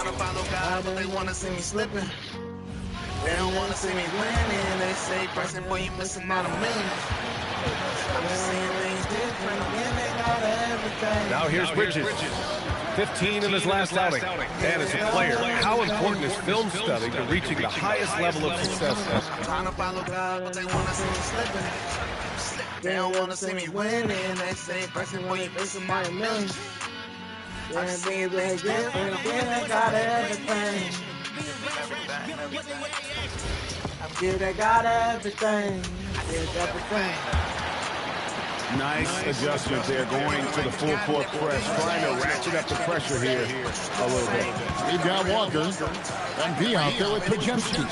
Trying to follow God, but they wanna see me slipping. They don't wanna see me winning. They say, "Person, boy, you missing out on millions." I'm just seeing things different. Again, they got everything. Now here's Bridges. 15 in his last outing. And as a player, how important is film study to reaching the highest level of success? Trying to follow God, but they wanna see me slipping. They don't wanna see me winning. They say, "Person, boy, you missing out on millions." Yeah, things they different. Again, they got everything. Yeah, they got everything. Yeah, everything. Nice adjustment there, going to the full court press, trying to ratchet up the pressure here a little bit. We've got Walker and B out there with Pajemski.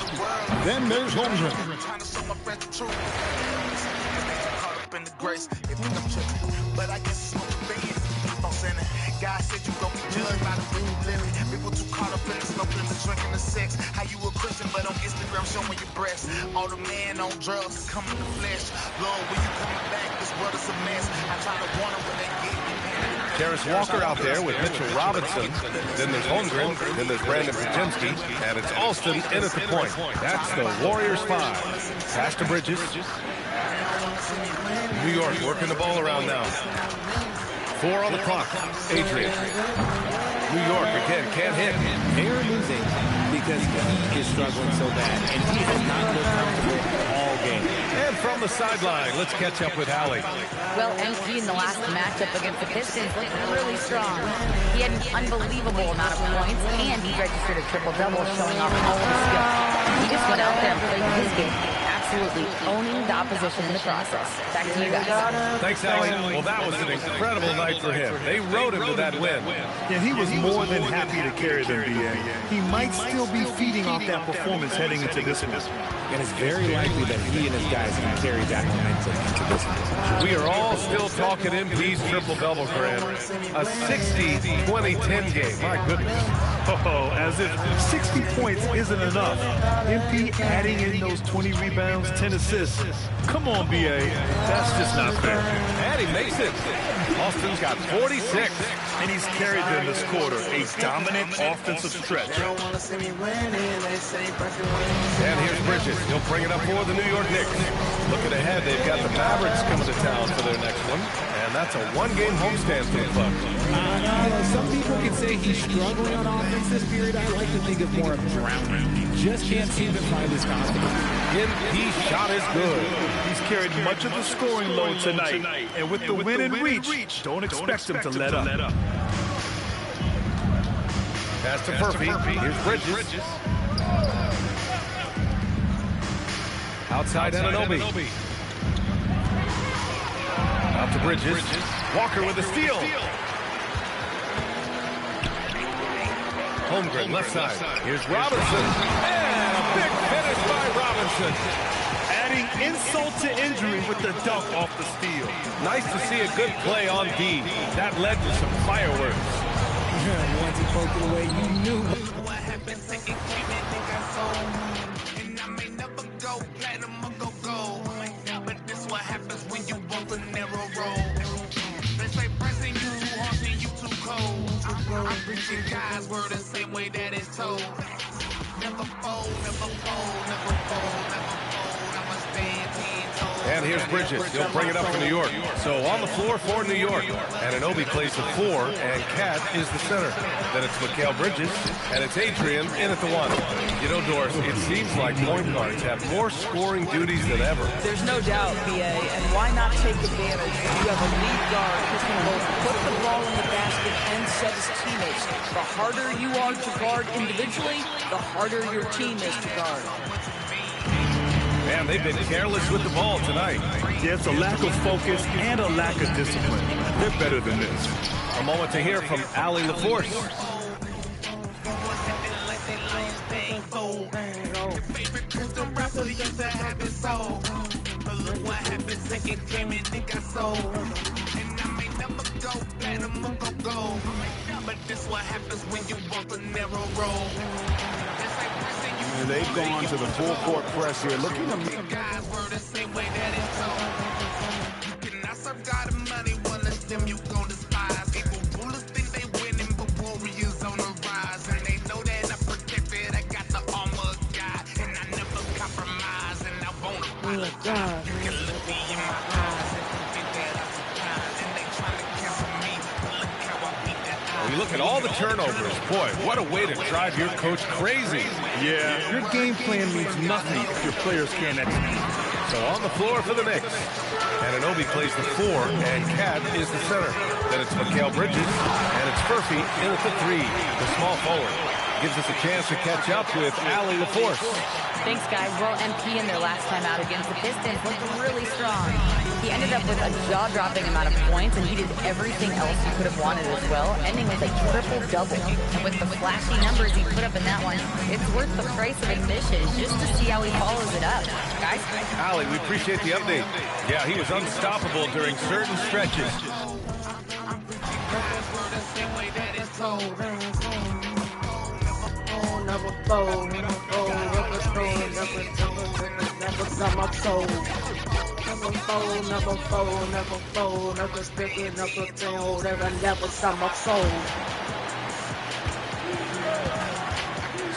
Then there's Holmgren. But I guess God said you gon' be judged by the way you live it. People too caught up in the smoking, the drinking, the sex. How you a Christian, but on Instagram showing your breasts. All the man on drugs is coming to flesh. Lord, when you coming back, this world is a mess. I try to warn them when they get me. There's Walker out there with Mitchell Robinson. Then there's Holmgren. Then there's Brandon Pajemski. And it's Alston in at the point. That's the Warriors 5. Pass to Bridges. New York working the ball around now. 4 on the clock. Adrian. New York again can't hit. They are losing because he is struggling so bad, and he has not looked comfortable all game. And from the sideline, let's catch up with Allie. Well, MP in the last matchup against the Pistons looked really strong. He had an unbelievable amount of points, and he registered a triple-double, showing off all of his skills. He just went out there and played his game, absolutely owning the opposition in the process. Back to you guys. Thanks, Allie. Well, that was an incredible night for him. They rode him to that win. Yeah, he was more than happy to carry them, BA. He might still be feeding off that performance heading into this one. And it's very likely that he and his guys can carry that momentum into this one. We are all still talking MP's triple-double, Grant. A 60-20-10 game. My goodness. Oh, as if 60 points isn't enough. MP adding in those 20 rebounds, 10 assists. Come on, BA. That's just not fair. And he makes it. Austin's got 46. And he's carried them this quarter. A dominant offensive stretch. And here's Bridges. He'll bring it up for the New York Knicks. Looking ahead, they've got the Mavericks coming to town for their next one. And that's a one-game homestand for the club. Some people can say he's struggling on offense this period. I like to think of more of drowning. He just can't seem to find his confidence. His shot is good. He's carried much of the scoring load tonight. And with the win in reach, don't expect him to let up. Pass to Murphy. Here's Bridges. Outside Anunoby. Out to Bridges. Walker with a steal. Holmgren, left side. Here's Robinson. And a big finish by Robinson. Adding insult to injury with the dunk off the steal. Nice to see a good play on D. That led to some fireworks. Once he poked it away, you knew. What happens, they can keep it, think I sold. And I may never go platinum or go gold. But this what happens when you walk the narrow road. They say pressing you too harsh and you too cold. I'm preaching God's word the same way that it's told. Never fold, never fold, never fold, never fold. I'ma stand 10 toes. And here's Bridges. He'll bring it up for New York. So on the floor for New York. Anunoby plays the 4, and Cat is the center. Then it's Mikal Bridges, and it's Adrian in at the 1. You know, Doris, it seems like point guards have more scoring duties than ever. There's no doubt, BA, and why not take advantage? You have a lead guard who can both put the ball in the basket and set his teammates. The harder you are to guard individually, the harder your team is to guard. Man, they've been careless with the ball tonight. Yeah, it's a lack of focus and a lack of discipline. They're better than this. A moment to hear from Allie LaForce. But this what happens when you walk the narrow road. And they've gone to the full court press here, looking to make God's word the same way that it's told. You cannot serve God and money, one of them you gon' despise. People rulers think they winning, but warriors on the rise, and they know When you look at all the turnovers, boy, what a way to drive your coach crazy. Yeah, your game plan means nothing if your players can't execute. So on the floor for the Knicks. Anunoby plays the 4, and Cat is the center. Then it's Mikal Bridges, and it's Murphy in at the 3, the small forward. Gives us a chance to catch up with Allie LaForce. Thanks, guys. Well, MP in their last time out against the Pistons looked really strong. He ended up with a jaw-dropping amount of points, and he did everything else he could have wanted as well, ending with a triple-double. And with the flashy numbers he put up in that one, it's worth the price of admission just to see how he follows it up. Guys? Allie, we appreciate the update. Yeah, he was unstoppable during certain stretches. Never fold, never fold, never fold, never sell my soul. Never fold, never fold, never fold, never stick it, never fail, never sell my soul.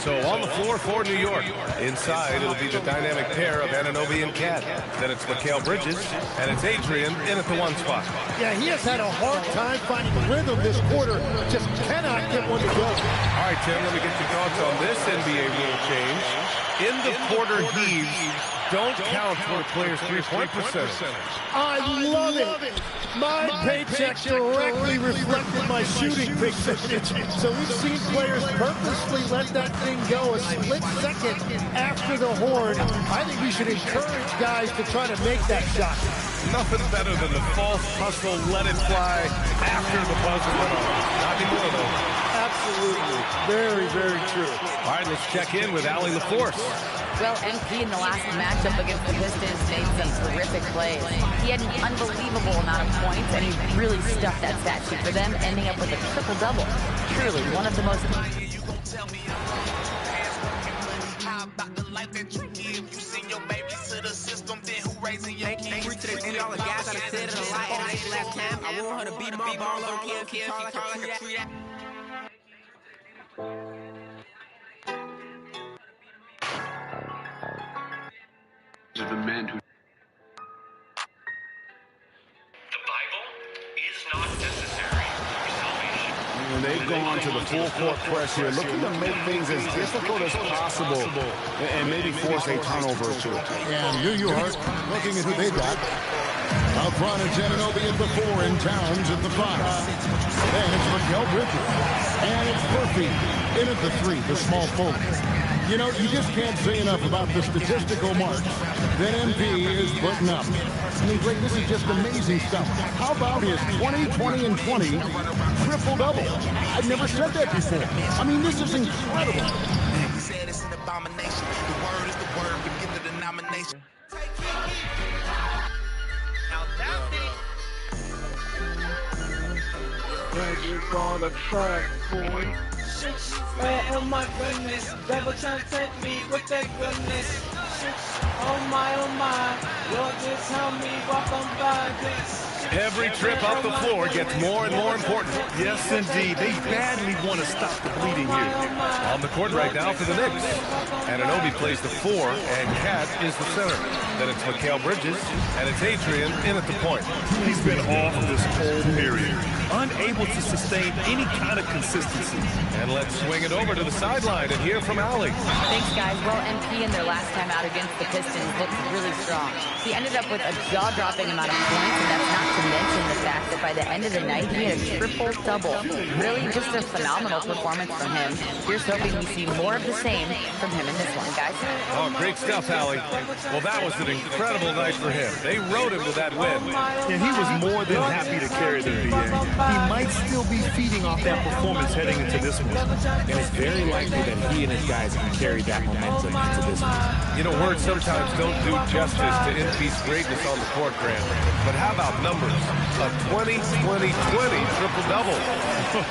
So on the floor for New York. Inside, it'll be the dynamic pair of Anunoby and Cat. Then it's Mikal Bridges, and it's Adrian in at the 1 spot. Yeah, he has had a hard time finding rhythm this quarter. Just cannot get one to go. All right, Tim, let me get your thoughts on this NBA rule change. In the quarter heaves, don't count toward a player's three-point percentage. I love it. My paycheck directly reflected my shooting percentage. So we've seen players purposely let that thing go a split second after the horn. I think we should encourage guys to try to make that shot. Nothing better than the false hustle, let it fly after the buzzer went off. Not anymore, though. Absolutely. Very, very true. All right, let's check in with Allie LaForce. Well, MP in the last matchup against the Pistons made some terrific plays. He had an unbelievable amount of points, and he really stuffed that stat sheet for them, ending up with a triple-double. Truly, one of the most... The men who And they've gone to the full court press here, looking to make things as difficult as possible and maybe force a turnover or two. And here you are, looking at who they got. Out front, it's Anunoby at the 4 and Towns at the 5. Then it's Mikal Bridges. And it's Murphy in at the 3, the small forward. You know, you just can't say enough about the statistical marks that MP is putting up. I mean, Greg, this is just amazing stuff. How about his 20, 20, and 20 triple-double? I've never said that before. I mean, this is incredible. He said it's an abomination. The word is the word, begin the denomination. You're gonna try, boy. Man, oh my goodness, devil trying to tempt me with that goodness. Oh my, Lord, just help me walk on by this. Every trip up the floor gets more and more important. Yes, indeed. They badly want to stop the bleeding here. On the court right now for the Knicks. Anunoby plays the 4, and Cat is the center. Then it's Mikal Bridges, and it's Adrian in at the point. He's been off this whole period, unable to sustain any kind of consistency. And let's swing it over to the sideline and hear from Allie. Thanks, guys. Well, MP in their last time out against the Pistons looked really strong. He ended up with a jaw-dropping amount of points, and that's not to mention the fact that by the end of the night, he had a triple-double. Really just a phenomenal performance from him. Here's hoping we see more of the same from him in this one, guys. Oh, great stuff, Allie. Well, that was an incredible night for him. They rode him to that win. And he was more than happy to carry the NBA. He might still be feeding off that performance heading into this one. And it's very likely that he and his guys can carry that momentum into this one. You know, words sometimes don't do justice to NB's greatness on the court, Grant. But how about numbers? numbers. A 20-20-20 triple-double.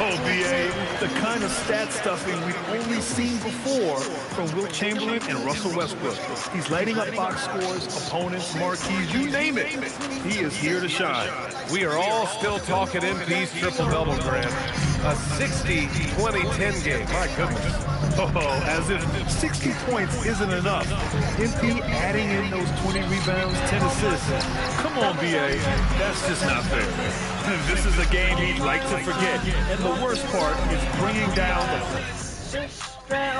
Oh, B.A., the kind of stat stuffing we've only seen before from Wilt Chamberlain and Russell Westbrook. He's lighting up box scores, opponents, marquees, you name it. He is here to shine. We are all still talking MP's triple-double, Grant. A 60-20-10 game. My goodness. Oh, as if 60 points isn't enough. MP adding in those 20 rebounds, 10 assists. Come on, B.A., that's just not fair. This is a game he'd like to forget. And the worst part is bringing down the...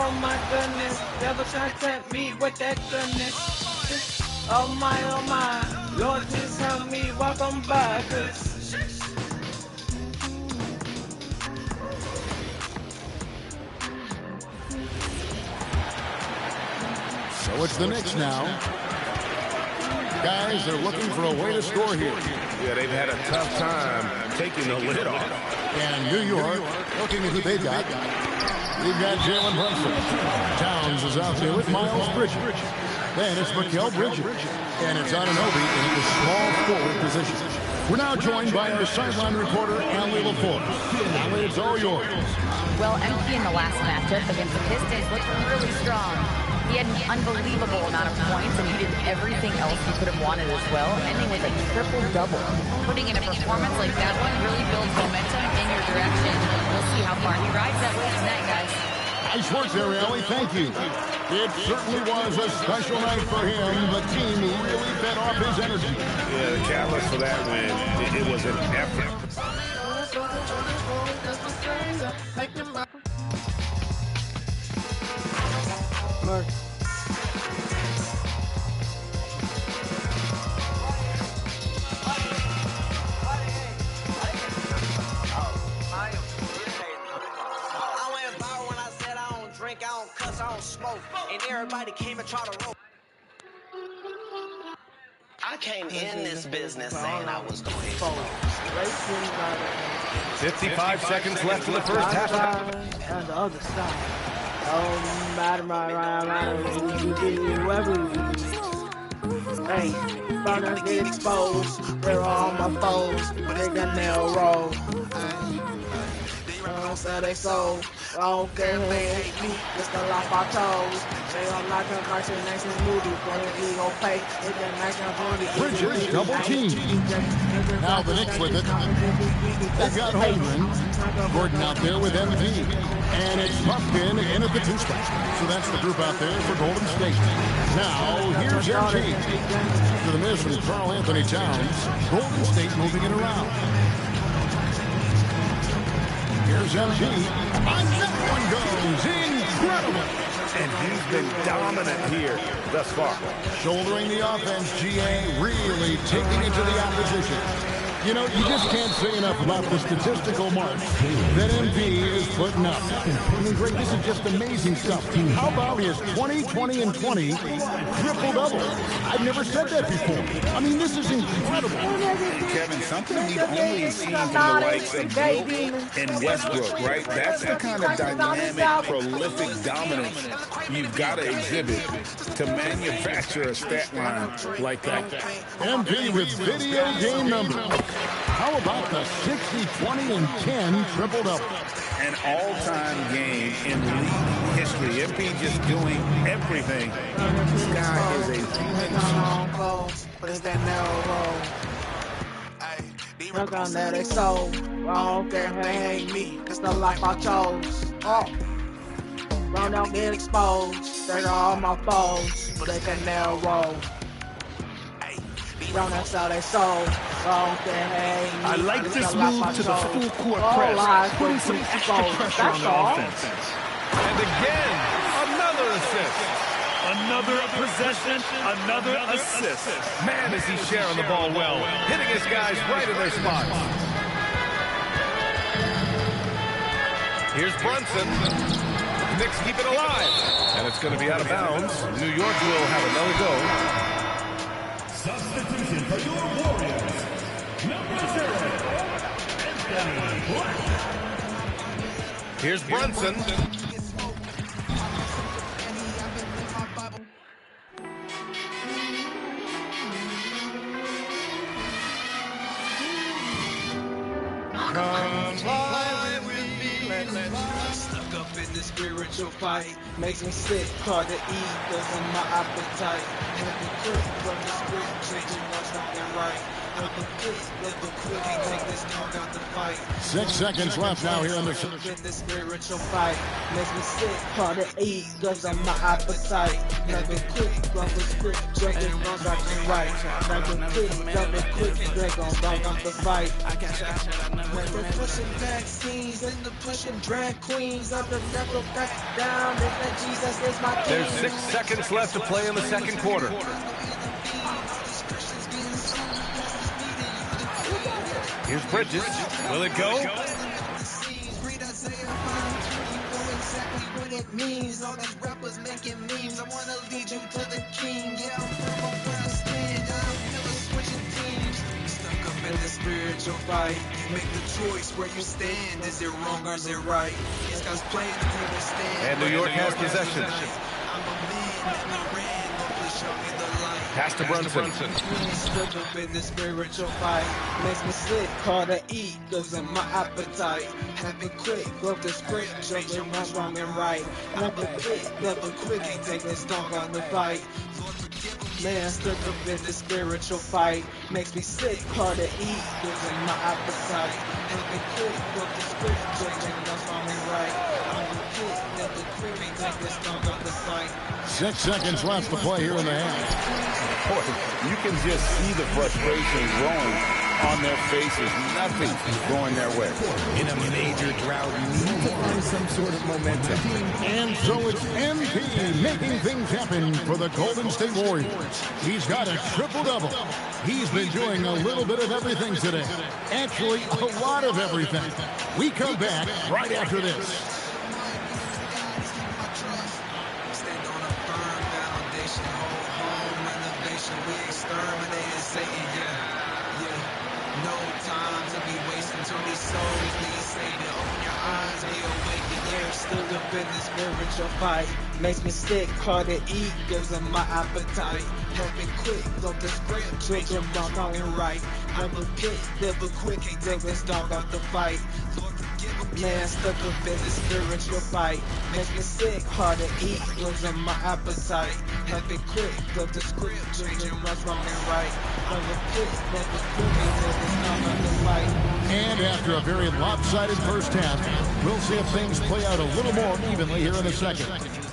Oh my goodness, devil trying to tempt me with that goodness. Oh my, Lord, just help me walk on by this. So it's the Knicks now. Guys, they're looking for a way to score here. Yeah, they've had a tough time taking the lid off. And New York, looking at who they got. We've got Jalen Brunson. Towns is out there with Miles Bridges. Then it's Mikal Bridges. And it's Anunoby in the small forward position. We're now joined by our sideline reporter, Allie LaForce. Allie, it's all yours. Well, MP in the last matchup against the Pistons looked really strong. He had an unbelievable amount of points, and he did everything else he could have wanted as well, ending with a triple-double. Putting in a performance like that one really builds momentum in your direction. We'll see how far he rides that way tonight, guys. Nice work there, Allie. Thank you. It certainly was a special night for him. The team really fed off his energy. Yeah, the catalyst for that win, it was an effort. I don't cuss, I don't smoke, and everybody came and tried to roll. I came in this business saying I was going to expose. 55 seconds left in the first half. On the other side. Oh, matter, whoever hey, burners get exposed. They're all my foes. They got nail roll. So they sold. I don't care who hate me, just to lock my toes. They don't like a merchandise and movie, but we gon' pay. They can make a booty. Bridges double team. Now the Knicks with it. They've got Holmgren. Gordon out there with MV. And it's Pumpkin in at the two spot. So that's the group out there for Golden State. Now here's MV. To the miss from Karl Anthony Towns. Golden State moving it around. Here's MG. And that one goes. Incredible. And he's been dominant here thus far. Shouldering the offense, GA really taking it to the opposition. You know, you just can't say enough about the statistical marks that MV is putting up. I mean, Greg, this is just amazing stuff. How about his 20, 20, and 20 triple-double? I've never said that before. I mean, this is incredible. Kevin, something we've only seen from the likes of Wilt and Westbrook, right? That's the kind of dynamic, prolific dominance you've got to exhibit to manufacture a stat line like that. MP with video game numbers. How about the 60, 20, and 10 triple-double? An all-time game in league history. MP just doing everything. This guy is a human. But it's that narrow road. Look on that, they sold. I don't care who they hate me. It's the life I chose. Oh. Run out, get exposed. They're all my foes. But they can narrow road. That's how they sold. I like this move to the full court press, putting some extra pressure on the offense. And again, another assist. Another possession, another assist. Man, is he sharing the ball well, hitting his guys right in their spots. Here's Brunson. Knicks keep it alive. And it's going to be out of bounds. New York will have another go. Substitution for your Warriors, number 0, Here's Brunson. Come fly with me. Stuck up in the spiritual fight. Makes me sick, hard to eat, cause of my appetite. Never quit from the script, changing my something right. Never quit, take this dog out the fight. 6 seconds left now here in the spiritual fight. Makes me sick, hard to eat, cause of my appetite. Never quit from the script, changing my something right. Never quit, they gon' dog out the fight. Never pushing vaccines and the pushing drag queens. I'm the never back down, and that Jesus is my king. There's 6 seconds left to play in the second quarter. Here's Bridges. Will it go? What it means, all these rappers making memes. I wanna lead you to the king. Yeah, I'm from where I stand. I'm never switching teams. Stuck up in the spiritual fight. Make the choice where you stand. Is it wrong or is it right? These guys playing to take a stand. And New York has possession. I'm a man, let me ran. Please show me the light. Pass to Brunson. Stuck up in the spiritual fight. Makes me sick, hard to eat, cause of my appetite. Happy quick, broke the script, judging what's wrong and right. Never quick, ain't take this dog on the fight. Man, stuck up in the spiritual fight. Makes me sick, hard to eat, cause of my appetite. Happy quick, broke the script, judging what's wrong and right. Never quick, ain't take this dog on the fight. 6 seconds left to play here in the half. Boy, you can just see the frustration growing on their faces. Nothing going their way. In a major drought, you need to find some sort of momentum. And so it's MP making things happen for the Golden State Warriors. He's got a triple-double. He's been doing a little bit of everything today. Actually, a lot of everything. We come back right after this. We exterminated Satan, yeah. No time to be wasting to these souls being saved. Open your eyes, be awakened, yeah. Still up in the spiritual fight. Makes me sick, hard to eat, gives them my appetite. Happy quick, broke the script, drinking wrong, wrong and right. Never quick, ain't take this dog out the fight. Man, stuck up in the spiritual fight. Makes me sick, hard to eat, gives them my appetite. Happy quick, broke the script, drinking what's wrong and right. Never quick, ain't take this dog out the fight. And after a very lopsided first half, we'll see if things play out a little more evenly here in a second.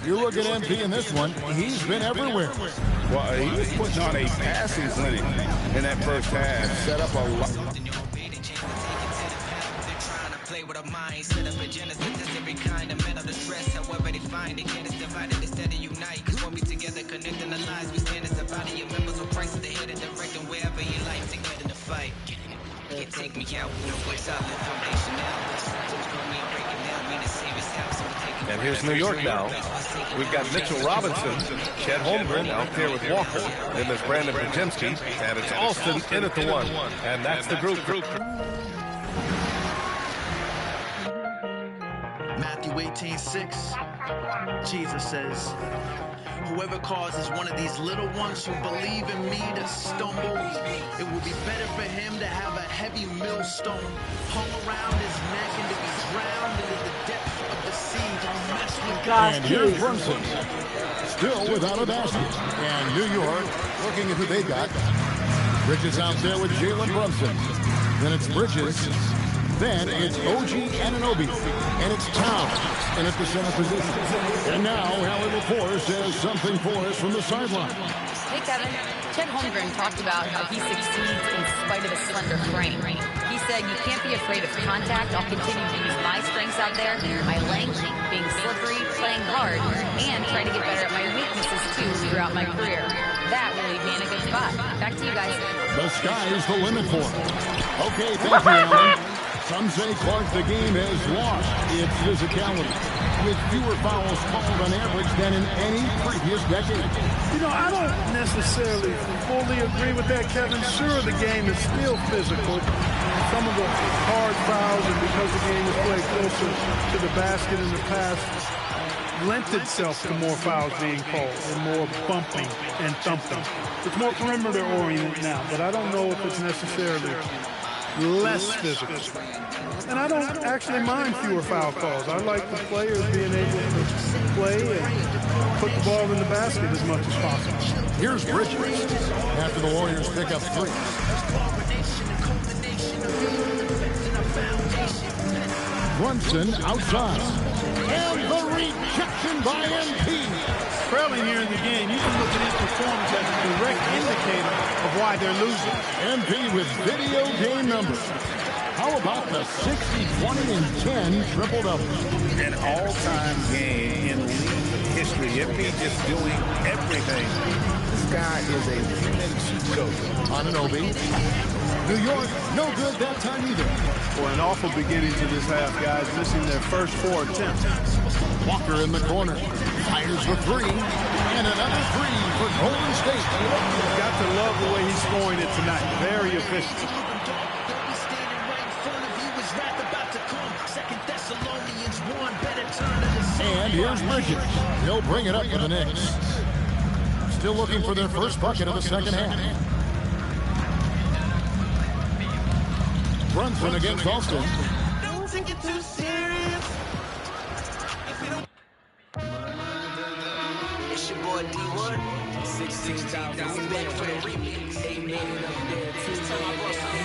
You look at MP in this one, he's been everywhere. Well, he was putting on a passing clinic in that first half. Set up a lot. Play with a mind, set up agenda, that's every kind of mental distress. However they find it, can't it's divided instead of unite. Cause when we together, connecting the lives, we stand as a body of members of Christ, the head and directing wherever you like, together in the fight. Can't take me out, no way solid foundation now. And here's New York now. We've got Mitchell Robinson, Chet Holmgren out there with Walker. Then there's Brandon Podziemski, and it's Alston in at the 1. And that's the group. Matthew 18:6, Jesus says, whoever causes one of these little ones who believe in me to stumble, it will be better for him to have a heavy millstone hung around his neck and to be drowned into the depths of the sea. Don't mess with God. And here's Brunson, still without a basket. And New York looking at who they got. Bridges out there with Jalen Brunson. Then it's Bridges. Then it's OG Anunoby, and it's Towns in at the center position. And now Hallie LaForce says something for us from the sideline. Hey, Kevin. Chet Holmgren talked about how he succeeds in spite of a slender frame. He said, you can't be afraid of contact. I'll continue to use my strengths out there, my length, being slippery, playing hard, and trying to get better at my weaknesses, too, throughout my career. That will leave me in a good spot. Back to you guys. The sky's the limit for him. Okay, thank you, Alan. Some say, Clark, the game has lost its physicality, with fewer fouls called on average than in any previous decade. You know, I don't necessarily fully agree with that, Kevin. Sure, the game is still physical. Some of the hard fouls, and because the game is played closer to the basket in the past, lent itself to more fouls being called and more bumping and thumping. It's more perimeter-oriented now, but I don't know if it's necessarily less physical. And I don't actually mind fewer foul calls. I like the players being able to play and put the ball in the basket as much as possible. Here's Bridges after the Warriors pick up 3. Brunson outside. And the rejection by MP. Trailing here in the game, you can look at his performance as a direct indicator of why they're losing. MP with video game numbers. How about the 60, 20, and 10 triple-double? An all-time game in league history. MP just doing everything. This guy is a human cheat code. Anunoby. New York, no good that time either. Well, an awful beginning to this half, guys, missing their first 4 attempts. Walker in the corner. Fires the 3. And another 3 for Golden State. You've got to love the way he's scoring it tonight. Very efficient. And here's Bridges. He'll bring it up for the Knicks. Still looking for their first bucket of the second half. Brunson against Austin. Don't take it too serious. It's your boy D1. 16,000. We back for the remix. 8 million up there. 2 million.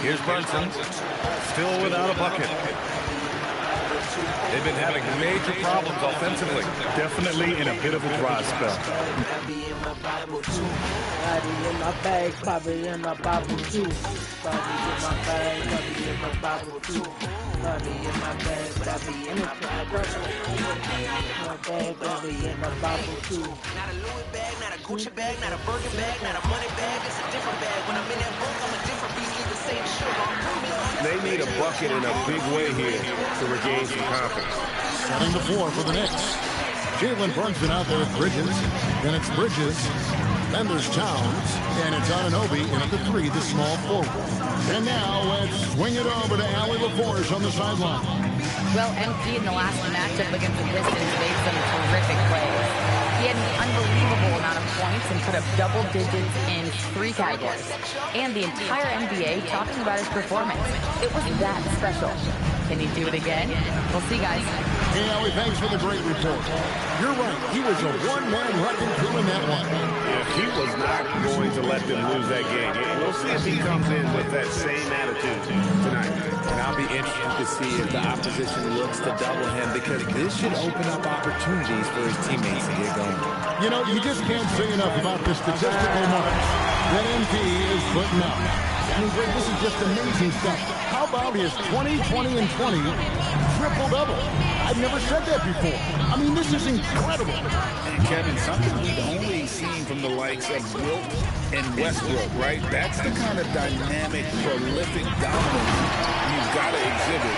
Here's Brunson, still without a bucket. They've been having major problems offensively. Definitely in a bit of a dry spell. Not a Louis bag, not a Gucci bag, not a Birkin bag, not a money bag. It's a different bag. When I'm in that book, I'm a different beast. Even say the sugar. They need a bucket in a big way here to regain some confidence. Setting the floor for the Knicks. Jalen Brunson out there with Bridges. Then it's Bridges. Then there's Towns. And it's Anunoby in at the 3, the small forward. And now let's swing it over to Allie LaForge on the sideline. Well, MP in the last matchup against the Pistons made some terrific plays. He had an unbelievable amount of points and put up double digits in 3 categories. And the entire NBA talking about his performance. It was that special. Can he do it again? We'll see, guys. Hey, Allie, thanks for the great report. You're right. He was a one-man wrecking crew in that one. Yeah, he was not going to let them lose that game. We'll see if he comes in with that same attitude tonight. And I'll be interested to see if the opposition looks to double him, because this should open up opportunities for his teammates to get going. You know, you just can't say enough about the statistical marks that MP is putting up. I mean, Greg, this is just amazing stuff. How about his 20, 20, and 20 triple-double? I've never said that before. I mean, this is incredible. And Kevin, something we've only seen from the likes of Wilt and Westbrook, right? That's the kind of dynamic, prolific dominance you've got to exhibit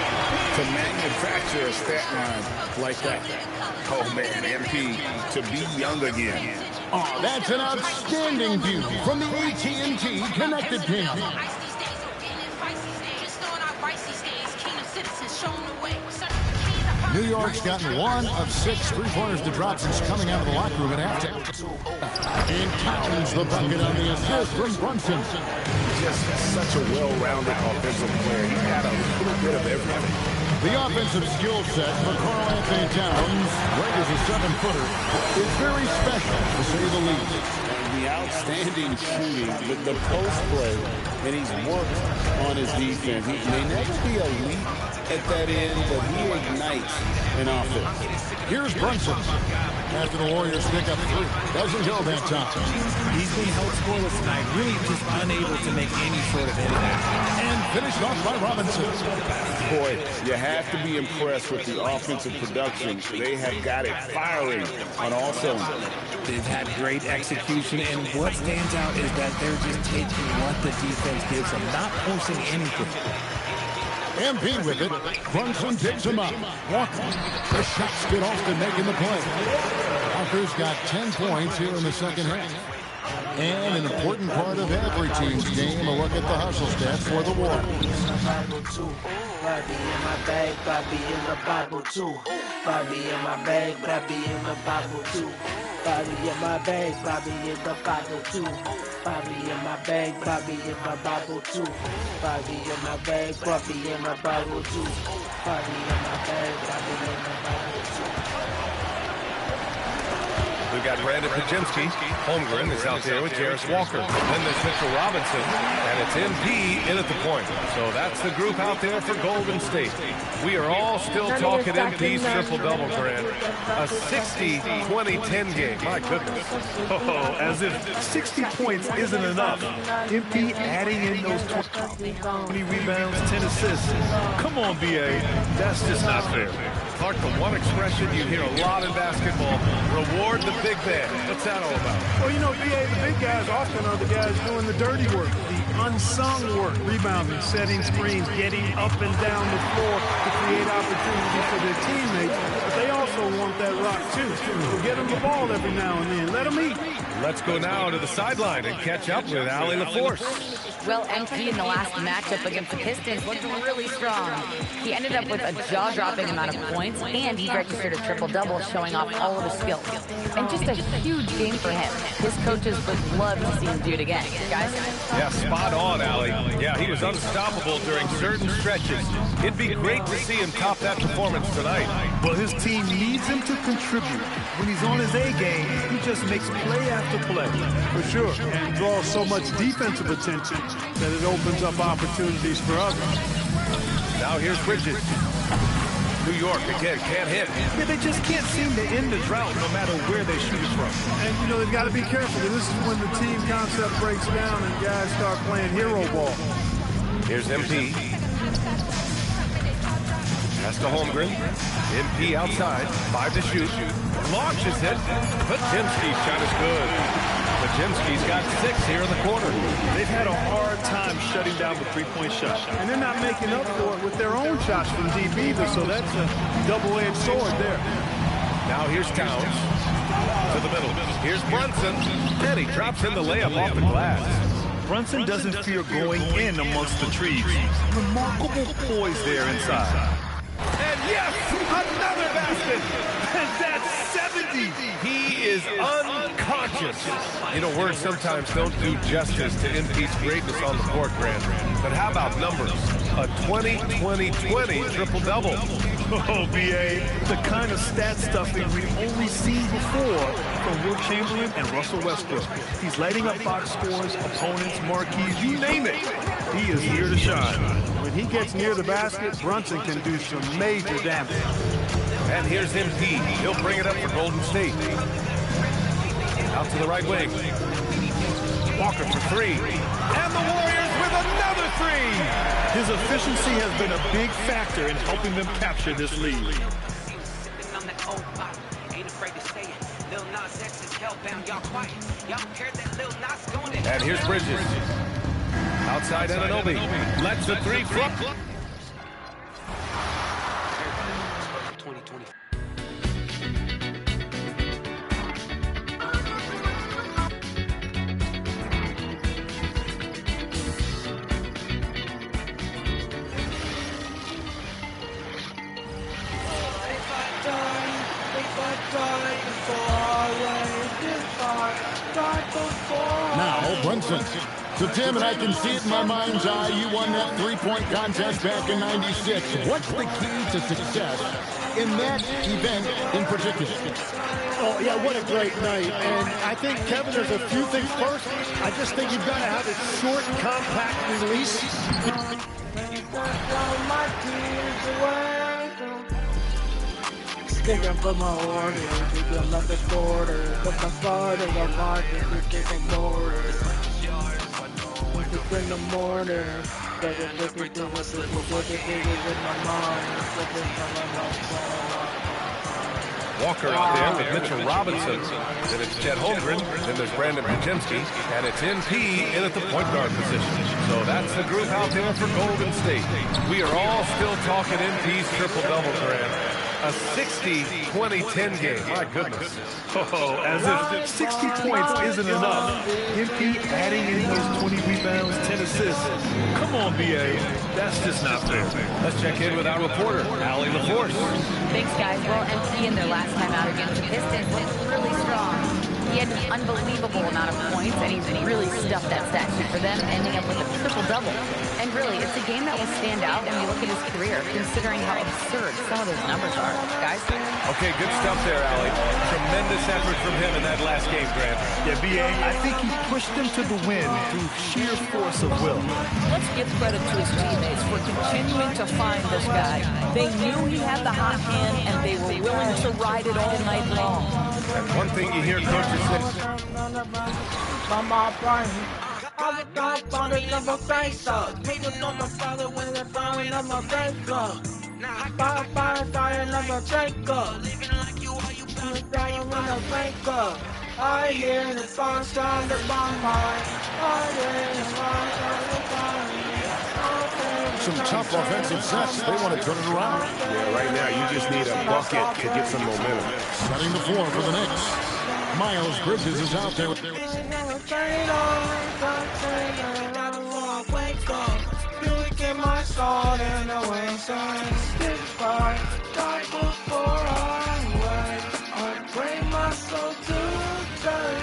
to manufacture a stat line like that. Oh, man, MP, to be young again. Oh, that's an outstanding view from the AT&T Connected Team. New York's gotten 1 of 6 3-pointers to drop since coming out of the locker room at halftime. And Towns the bucket on the assist from Brunson. Just such a well-rounded offensive player. He's got a little bit of everything. The offensive skill set for Karl Anthony Towns, Greg, as a 7-footer, is very special, to say the least. And the outstanding shooting with the post play, and he's worked on his defense. He may never be elite at that end, but he ignites an offense. Here's Brunson. After the Warriors pick up 3. Doesn't go that time. He's been held scoreless tonight, really just unable to make any sort of impact. And finished off by Robinson. Boy, you have to be impressed with the offensive production. They have got it firing on all cylinders. They've had great execution, and what stands out is that they're just taking what the defense gives them, not forcing anything. MP with it. Brunson picks him up. Walker. The shots get Austin making the play. Walker's got 10 points here in the second half. And an important part of every team's game, a look at the hustle stats for the Warriors. Bobby in my bag, Bobby in the Bible too. Bobby in my bag, Bobby in the Bible too. Bobby in my bag, Bobby in the bottle too. Bobby in my bag, Bobby in my bottle too. Bobby in my bag, Bobby in my bottle too. Bobby in my bag, Bobby in my bottle too. We've got Brandon Pajemski. Holmgren is out there with Jarris Walker. Then there's Mitchell Robinson, and it's MP in at the point. So that's the group out there for Golden State. We are all still talking MP's triple-double, Grant. A 60-20-10 game. My goodness. Oh, as if 60 points isn't enough. MP adding in those 20 rebounds, 10 assists. Come on, BA. That's just not fair. Clark, the one expression you hear a lot in basketball, reward the big man. What's that all about? Well, you know, BA, the big guys often are the guys doing the dirty work, the unsung work, rebounding, setting screens, getting up and down the floor to create opportunity for their teammates. But they also want that rock, too. So get them the ball every now and then. Let them eat. Let's go now to the sideline and catch up with Allie LaForce. Well, MP in the last matchup against the Pistons looked really strong. He ended up with a jaw-dropping amount of points, and he registered a triple-double, showing off all of his skills. And just a huge game for him. His coaches would love to see him do it again. Guys? Yeah, spot on, Allie. Yeah, he was unstoppable during certain stretches. It'd be great to see him top that performance tonight. Well, his team needs him to contribute. When he's on his A game, he just makes play after play. For sure. And draws so much defensive attention that it opens up opportunities for others. Now here's Bridges. New York, again, can't hit. Yeah, they just can't seem to end the drought no matter where they shoot it from. And, you know, they've got to be careful. This is when the team concept breaks down and guys start playing hero ball. Here's MP. Pass to Holmgren. MP outside. 5 to shoot. Launches it. Pajemski's shot is good. Pajemski's got 6 here in the corner. They've had a hard time shutting down the three-point shot. And they're not making up for it with their own shots from deep either, so that's a double-edged sword there. Now here's Towns. To the middle. Here's Brunson. And he drops in the layup off the glass. Brunson doesn't fear going in amongst the trees. Remarkable poise there inside. And yes, another basket. And that's 70. He is unconscious. You know, words sometimes don't do justice to MP's greatness on the court, Grant. But how about numbers? A 20-20-20 triple-double. Oh, BA, the kind of stat stuffing we've only seen before from Will Chamberlain and Russell Westbrook. He's lighting up box scores, opponents, marquees, you name it. He is here to shine. When he gets near the basket, Brunson can do some major damage. And here's MP. He'll bring it up for Golden State. Out to the right wing. Walker for 3. And the Warriors with another 3. His efficiency has been a big factor in helping them capture this lead. And here's Bridges. Outside Anunoby. Lets the 3 flip. Now, Brunson. So, Tim, and I can see it in my mind's eye, you won that three-point contest back in '96. What's the key to success in that event in particular? Oh, yeah, what a great night. And I think, Kevin, there's a few things. First, I just think you've got to have a short, compact release. Sticking for my orders, I'm not the quarter. Put my start in the market, we're kicking orders. In the morning, Walker out there with Mitchell Robinson. Then it's Chet Holmgren. Then there's Brandon Pajemski. And it's MP in at the point guard position. So that's the group out there for Golden State. We are all still talking MP's triple-double, Grant. A 60-20-10 game. My goodness. Oh, as if 60 points isn't enough. MP adding in those 20 rebounds, 10 assists. Come on, BA. That's just not fair. Let's check in with our reporter, Allie LaForce. Thanks, guys. Well, MP in their last time out against the Pistons looked really strong. had an unbelievable amount of points, and he really stuffed that stat sheet for them, ending up with a triple-double. And really, it's a game that will stand out when you look at his career, considering how absurd some of those numbers are. Guys? Okay, good stuff there, Allie. Tremendous effort from him in that last game, Grant. Yeah, B.A., I think he pushed them to the win through sheer force of will. Let's give credit to his teammates for continuing to find this guy. They knew he had the hot hand, and they were willing to ride it all night long. And one thing you hear coaches say, I got on it, never face up. People on my father when they're firing up my bank up. Fire, never take up. Living like you are, you dying when I wake up. I hear the song sound of my mind. I hear the song sound of my mind. Some tough offensive sets. They want to turn it around. Yeah, right now you just need a bucket to get some momentum. Setting the floor for the Knicks. Miles Bridges is out there. My sword in the wayside, stick by, die before I wait. I pray my soul to die,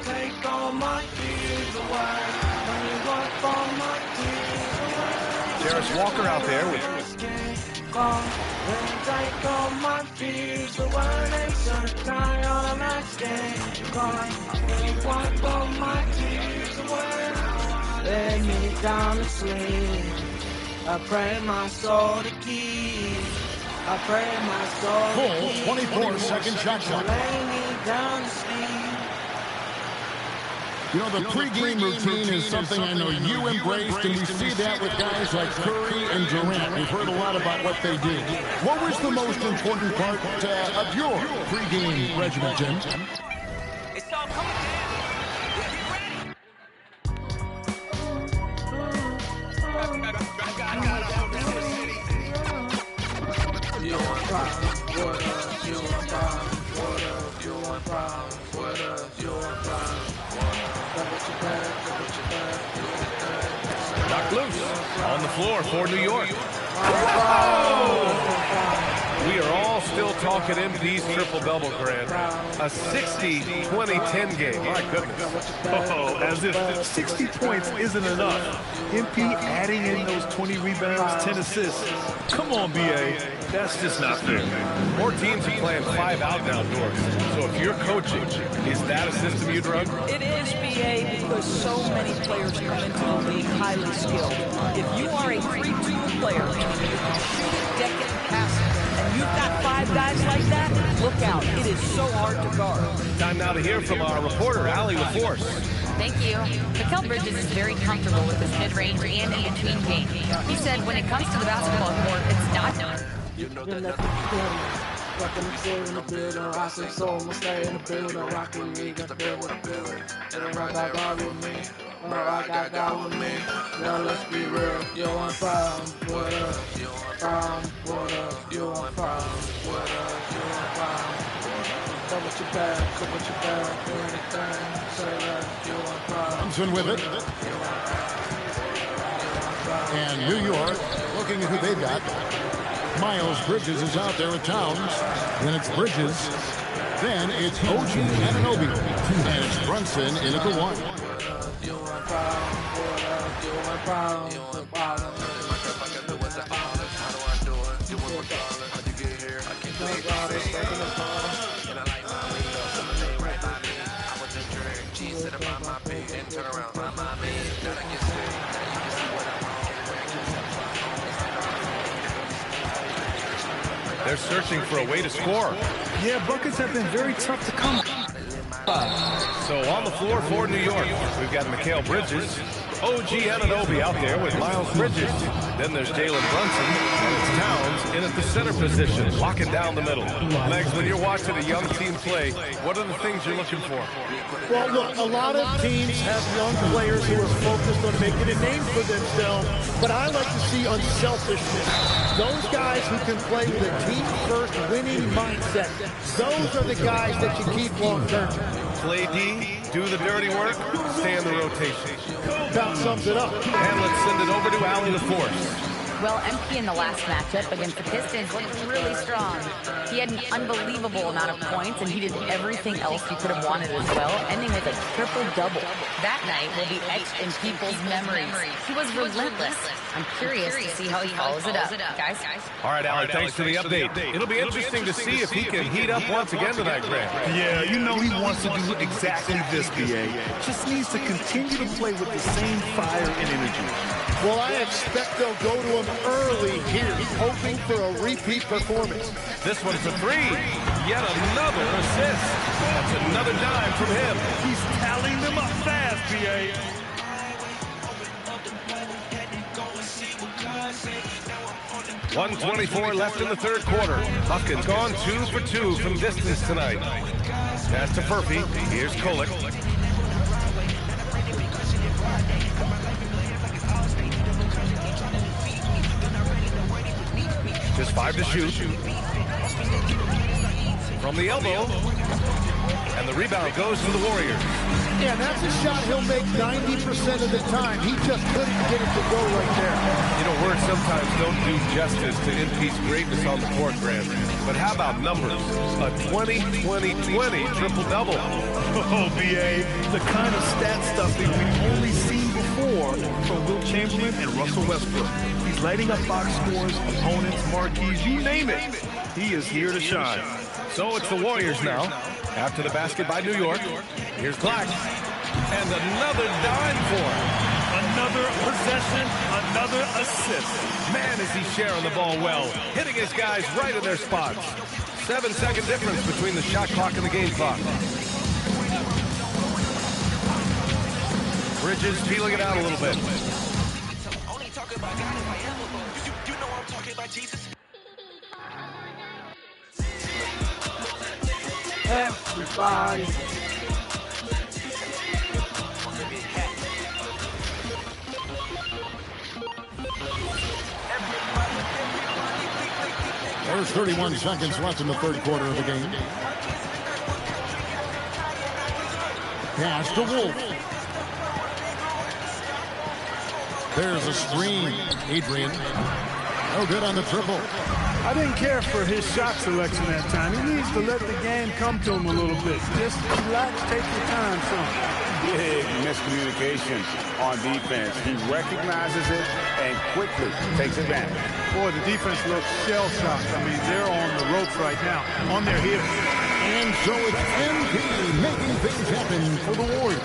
take all my fears away. When you walk all my tears away. Jarris Walker out there with take all my fears away. They should die all my skin. When you walk all my tears away. Lay me down to sleep. I pray my soul to keep. I pray my soul to keep. Full 24-second shot clock. Lay me down to sleep. You know, the pregame routine is something I know you embraced, and we see that with guys like Curry and Durant. We've heard a lot about what they do. What was the most important part of your pregame regimen, Jim? It's all coming down. You want problems, what up? You want problems, what up? You want problems, what up? You want problems. knocked loose on the floor for New York. We are all still talking MP's triple-double, Grant. A 60-20-10 game. My goodness. Oh, as if 60 points isn't enough. MP adding in those 20 rebounds, 10 assists. Come on, B.A. That's just not fair. More teams are playing 5 out now, Doris. So if you're coaching, is that a system you'd run? It is, B.A., because so many players come into the league highly skilled. If you are a 3-2 player, you can shoot it, deck it, and pass it, and you've got 5 guys like that, look out. It is so hard to guard. Time now to hear from our reporter, Allie LaForce. Thank you. Mikal Bridges is very comfortable with his mid-range and in-between game. He said when it comes to the basketball court, it's not done. Fucking in the building, I say so, I'ma stay in the building, rockin' me, got the bill with a building, and I rock got God with me, I got God with me, now let's be real, you want problems, what up, you want problems, what up, you want problems, what up, you want problems, come with your back, do anything, say that, you want problems. Thompson with it. And New York, looking at who they've got. Miles Bridges is out there with Towns. Then it's Bridges. Then it's OG Anunoby. And it's Brunson in at the 1. They're searching for a way to score. Yeah, buckets have been very tough to come. So on the floor for New York, we've got Mikal Bridges, OG Anunoby out there with Miles Bridges. Then there's Jalen Brunson, and it's Towns in at the center position, locking down the middle. Legs, when you're watching a young team play, what are the things you're looking for? Well, look, a lot of teams have young players who are focused on making a name for themselves, but I like to see unselfishness. Those guys who can play with a team-first winning mindset, those are the guys that you keep long-term. Play D, do the dirty work, stay in the rotation. About sums it up. And let's send it over to Allie LaForce. Well, MP in the last matchup against the Pistons looked really strong. He had an unbelievable amount of points, and he did everything else you could have wanted as well, ending with a triple-double. That night will be etched in people's memories. He was relentless. I'm curious to see how he follows it up. Guys? All right, Alec, thanks for the update. It'll be interesting to see if he can heat up once again tonight, Grant. Yeah, you know he wants to do exactly this, BA. Just needs to continue to play with the same fire and energy. Well, I expect they'll go to him early here, hoping for a repeat performance. This one's a three. Yet another assist. That's another dime from him. He's tallying them up fast, BA. 1:24 left in the third quarter. Buckins gone 2 for 2 from distance tonight. Pass to Furphy. Here's Kolek. Just 5 to shoot. From the elbow. And the rebound goes to the Warriors. Yeah, that's a shot he'll make 90% of the time. He just couldn't get it to go right there. You know, words sometimes don't do justice to NP's greatness on the court, Grant. But how about numbers? A 20-20-20 triple-double. Oh, BA, the kind of stat stuff that we've only seen before from Will Chamberlain and Russell Westbrook. He's lighting up box scores, opponents, marquees, you name it. He is here to shine. So it's the Warriors now. After the basket by New York. Here's Black. And another dime for him. Another possession, another assist. Man, is he sharing the ball well. Hitting his guys right in their spots. 7-second difference between the shot clock and the game clock. Bridges feeling it out a little bit. Everybody. There's 31 seconds left in the third quarter of the game. Pass to Wolf. There's a screen. Adrian. No good on the triple. I didn't care for his shot selection that time. He needs to let the game come to him a little bit. Just relax, take your time, son. Big miscommunication on defense. He recognizes it and quickly takes advantage. Boy, the defense looks shell-shocked. I mean, they're on the ropes right now, on their heels. And so it's MP making things happen for the Warriors.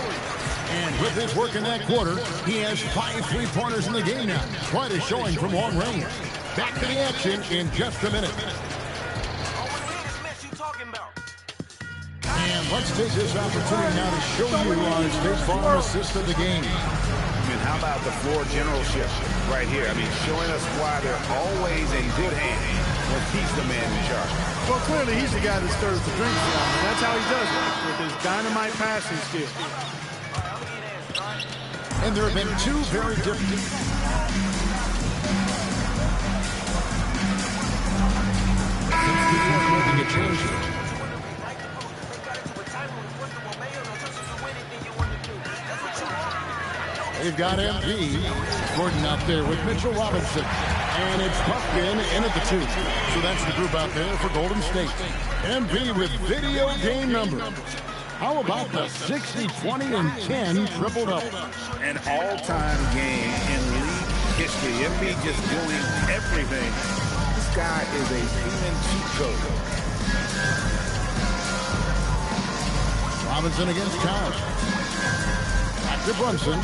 And with his work in that quarter, he has 5 three-pointers in the game now. Quite a showing from long range. Back to the action in just a minute. And let's take this opportunity now to show you our State Farm assist of the game. I mean, how about the floor generalship right here? I mean, showing us why they're always in good hands when he's the man in charge. Well, clearly he's the guy that stirs the drink for him. That's how he does it, with his dynamite passing skill. And there have been 2 very different... Making a change here. They've got MP. Gordon out there with Mitchell Robinson. And it's Puffkin in at the 2. So that's the group out there for Golden State. MP with video game numbers. How about the 60, 20, and 10 triple-double? An all-time game in league history. MP just doing everything. This guy is a human cheat code. Robinson against Towns. Back to Brunson.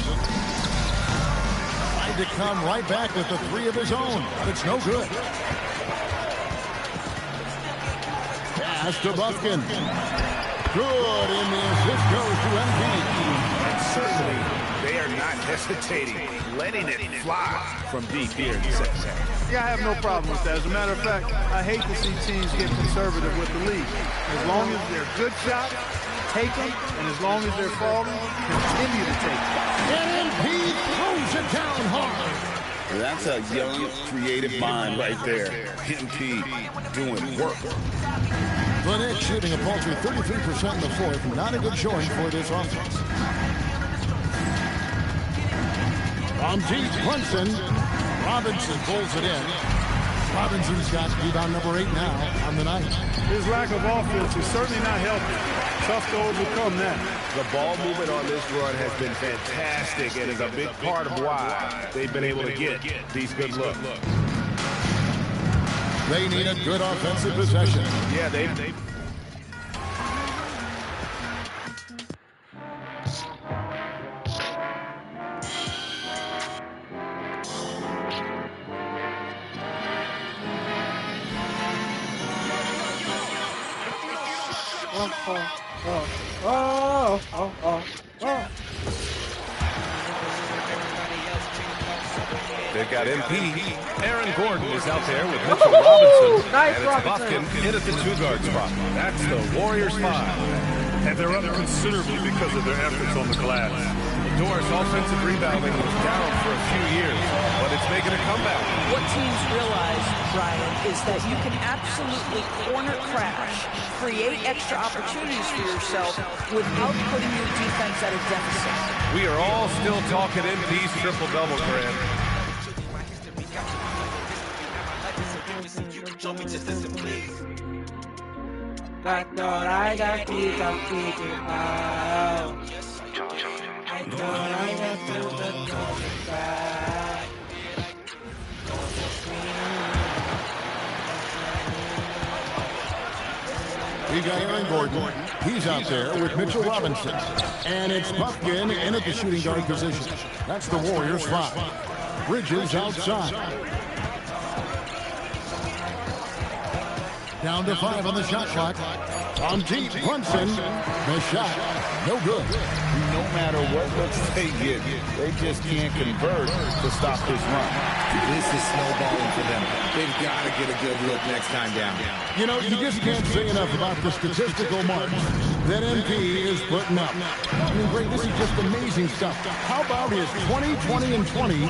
Tried to come right back with the 3 of his own, but it's no good. Pass to Buffkin. Good, and the assist goes to MP. And certainly, they are not hesitating, letting it fly from deep here in the second half. Yeah, I have no problem with that. As a matter of fact, I hate to see teams get conservative with the lead. As long as they're good shots, take them, and as long as they're falling, continue to take them. And MP throws it down hard. That's a young, creative mind right there. MP doing work. The Knicks shooting a paltry 33% in the fourth. Not a good showing for this offense. From deep, Brunson. Robinson pulls it in. Robinson's got rebound number 8 now on the night. His lack of offense is certainly not healthy. Tough to overcome that. The ball movement on this run has been fantastic and is a big part of why they've been able to get these good looks. They need a good offensive possession. Yeah, they They've got MP. Aaron Gordon is out there with Mitchell Robinson. Nice, and it's Robinson. Bufkin in at the 2-guard spot. That's the Warriors 5. And they're up considerably because of their efforts on the glass. Doris' offensive rebounding was down for a few years, but it's making a comeback. What teams realize, Brian, is that you can absolutely corner crash, create extra opportunities for yourself without putting your defense at a deficit. We are all still talking MP's triple-double, Grant. I thought I got these, I'll figure out. I thought I got We got Aaron Gordon. He's out there with Mitchell Robinson. And it's Bufkin in at the shooting guard position. That's the Warriors 5. Bridges outside. Down to 5 on the shot clock. On deep, Brunson. The shot, no good. no matter what looks they get, they just can't convert to stop this run. This is snowballing for them. They've got to get a good look next time down. You know, you just can't say enough about the statistical marks that MP is putting up. I mean, Greg, this is just amazing stuff. How about his 20, 20, and 20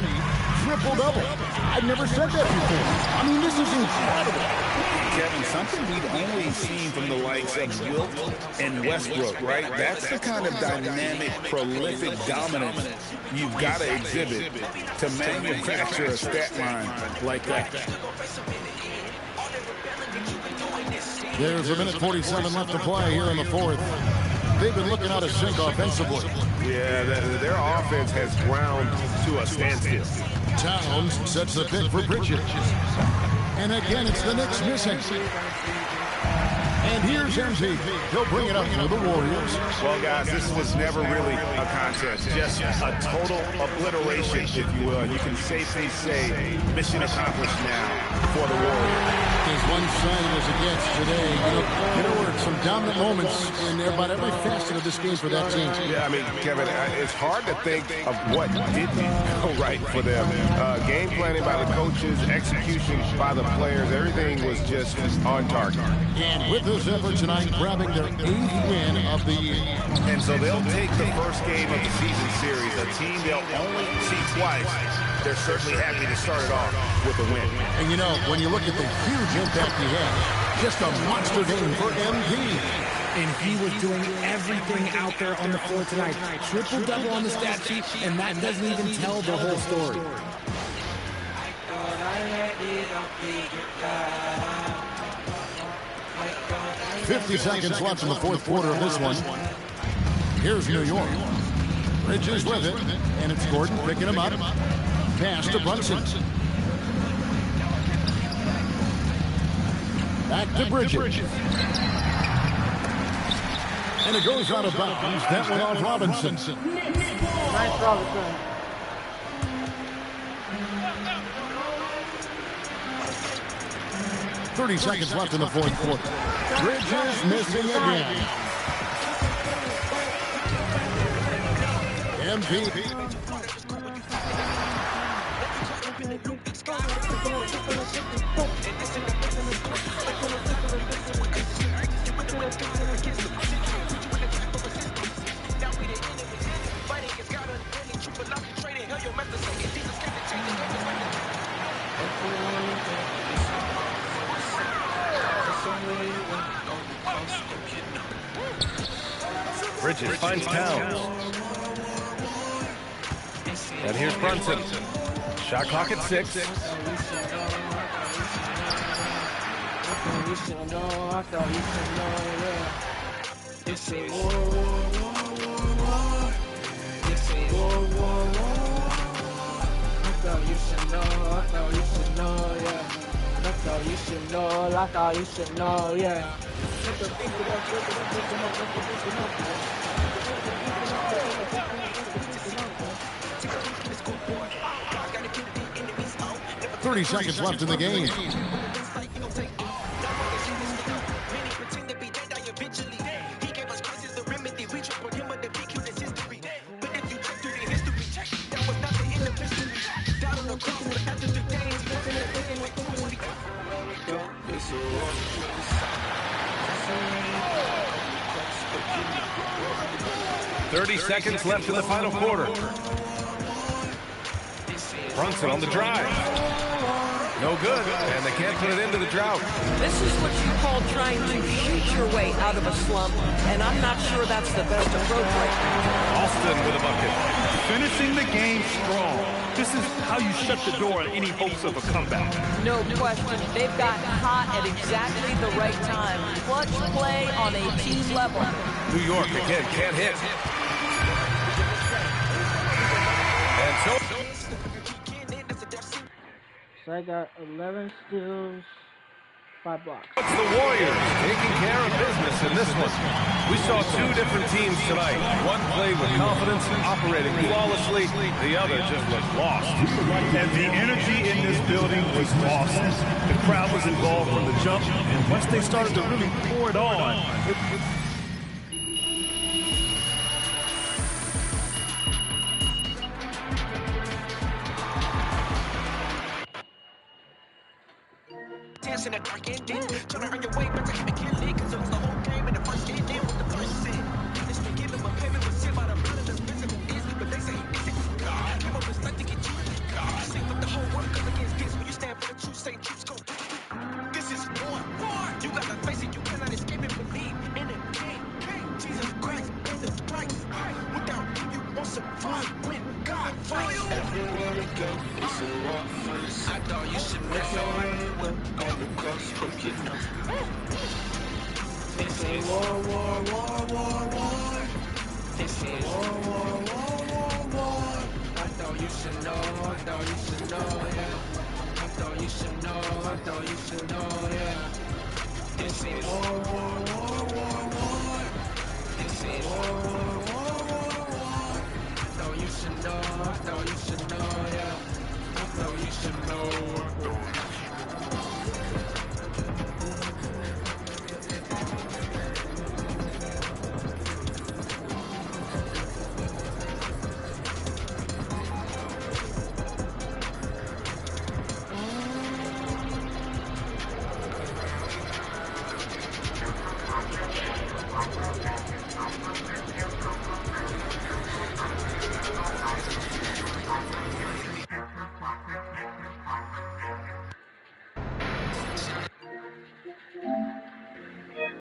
triple-double? I've never said that before. I mean, this is incredible. Kevin, something we've only seen from the likes of Wilt and Westbrook, right? That's the kind of dynamic, prolific dominance you've got to exhibit to manufacture a stat line like that. There's a minute 47 left to play here in the fourth. They've been looking out of sync offensively. Yeah, their offense has ground to a standstill. Towns sets the pick for Bridges. And again, it's the Knicks missing. And here's MP. He'll bring it up for the Warriors. Well, guys, this was never really a contest. Just a total obliteration, if you will. You can safely say mission accomplished now for the Warriors. As one-sided as it gets today, you know, we're at some dominant moments in about every facet of this game for that team. Yeah, I mean, Kevin, it's hard to think of what didn't go right for them. Game planning by the coaches, execution by the players, everything was just on target. And with this effort tonight, grabbing their 8th win of the year. And so they'll take the first game of the season series, a team they'll only see twice. They're certainly happy to start it off with a win. And you know, when you look at the huge impact he had, just a monster game for MP. And he was doing everything out there on the floor tonight. Triple-double on the stat sheet, and that doesn't even tell the whole story. 50 seconds left in the fourth quarter of this one. Here's New York. Bridges with it, and it's Gordon picking him up. Pass to Brunson. Back to Bridges. And it goes out of bounds. That went off Robinson. Nice Robinson. .30 seconds left in the fourth quarter. Bridges missing again. MP. 'Bridges finds Towns. And here's Brunson. Shot clock at 6. You should know, I thought you should know, yeah. This ain't war, war, war, war, war. This ain't war, war, war. I thought you should know, I thought you should know, yeah. I thought you should know, I thought you should know, yeah. .30 seconds left in the game. Seconds left in the final quarter. Brunson on the drive. No good, and they can't put it into the drought. This is what you call trying to shoot your way out of a slump, and I'm not sure that's the best approach right now. Austin with a bucket. Finishing the game strong. This is how you shut the door on any hopes of a comeback. No question. They've gotten hot at exactly the right time. Clutch play on a team level. New York again can't hit. And so I got 11 steals, 5 blocks. it's the Warriors taking care of business in this one. We saw two different teams tonight. One played with confidence, operating flawlessly. The other just looked lost. And the energy in this building was awesome. The crowd was involved from the jump, and once they started to really pour it on, in the dark end, trying to earn your way back to having kid league, cause it was the whole game in the first game, then what the first said. It's forgiven, but payment was sent by the blood of the physical is, but they say it's God. Come up with like to get you, God. Sing with the whole world, cause against this, when you stand for the truth, say truth, go. This is war. You gotta face it, you cannot escape it, believe in it. Jesus Christ, in the strike. Without him, you won't survive when God fights. Everyone against it's a war first. I thought you should know. This ain't war, war, war, war, war. This ain't war, war, war, war, war. I thought you should know, I thought you should know, yeah. I thought you should know, I thought you should know, yeah. This ain't war, war, war, war, war. This ain't war, war.